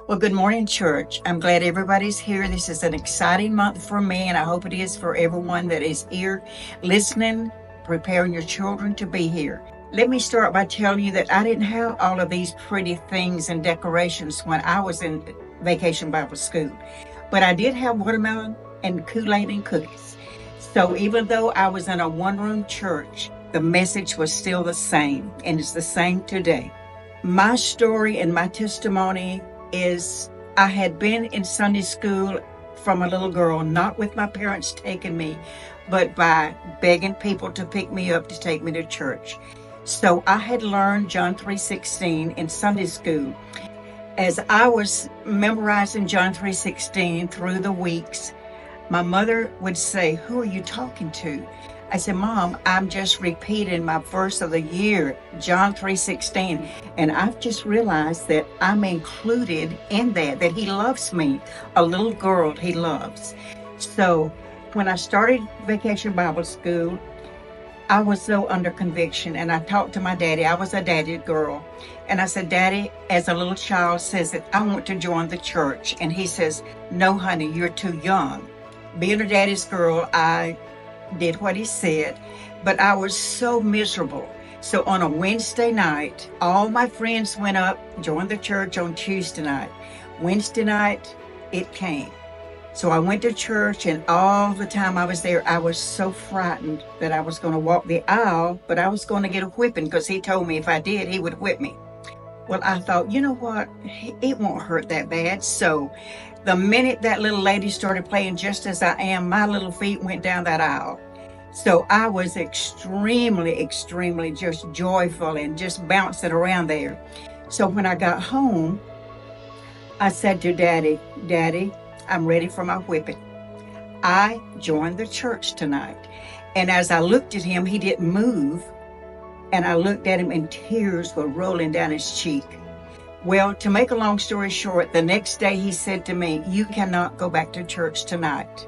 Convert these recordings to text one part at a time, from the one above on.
Well, good morning, church. I'm glad everybody's here. This is an exciting month for me, and I hope it is for everyone that is here listening, preparing your children to be here. Let me start by telling you that I didn't have all of these pretty things and decorations when I was in Vacation Bible School, but I did have watermelon and Kool-Aid and cookies. So even though I was in a one-room church, the message was still the same, and it's the same today. My story and my testimony is I had been in Sunday school from a little girl, not with my parents taking me, but by begging people to pick me up to take me to church. So I had learned John 3:16 in Sunday school. As I was memorizing John 3:16 through the weeks, my mother would say, "Who are you talking to?" I said, "Mom, I'm just repeating my verse of the year, John 3:16. And I've just realized that I'm included in that he loves me, a little girl he loves." So when I started Vacation Bible School, I was so under conviction, and I talked to my daddy. I was a daddy girl. And I said, "Daddy, as a little child says that I want to join the church." And he says, "No, honey, you're too young." Being a daddy's girl, I did what he said, but I was so miserable. So on a Wednesday night, all my friends went up, joined the church on Tuesday night. Wednesday night, it came. So I went to church, and all the time I was there, I was so frightened that I was going to walk the aisle, but I was going to get a whipping because he told me if I did, he would whip me. Well, I thought, you know what? It won't hurt that bad. So the minute that little lady started playing Just As I Am, my little feet went down that aisle. So I was extremely just joyful and just bouncing around there. So when I got home, I said to Daddy, "Daddy, I'm ready for my whipping. I joined the church tonight." And as I looked at him, he didn't move. And I looked at him and tears were rolling down his cheek. Well, to make a long story short, the next day he said to me, "You cannot go back to church tonight."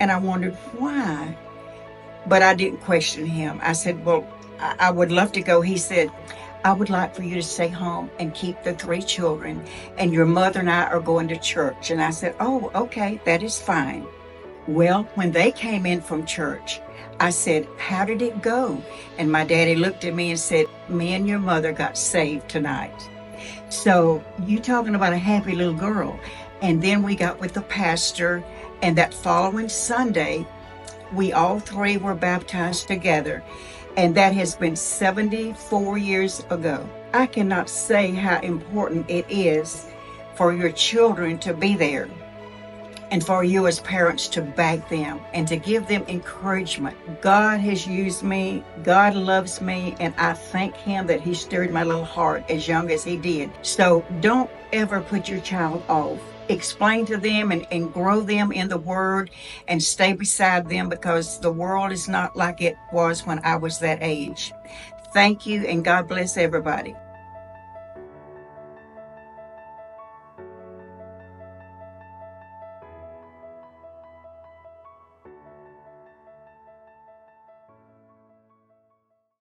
And I wondered why, but I didn't question him. I said, "Well, I would love to go." He said, "I would like for you to stay home and keep the 3 children, and your mother and I are going to church." And I said, "Oh, okay, that is fine." Well, when they came in from church, I said, "How did it go?" And my daddy looked at me and said, "Me and your mother got saved tonight." So you talking about a happy little girl. And then we got with the pastor, and that following Sunday, we all 3 were baptized together. And that has been 74 years ago. I cannot say how important it is for your children to be there, and for you as parents to back them and to give them encouragement. God has used me. God loves me, and I thank him that he stirred my little heart as young as he did. So don't ever put your child off. Explain to them and grow them in the word, and stay beside them, because the world is not like it was when I was that age. Thank you, and God bless everybody.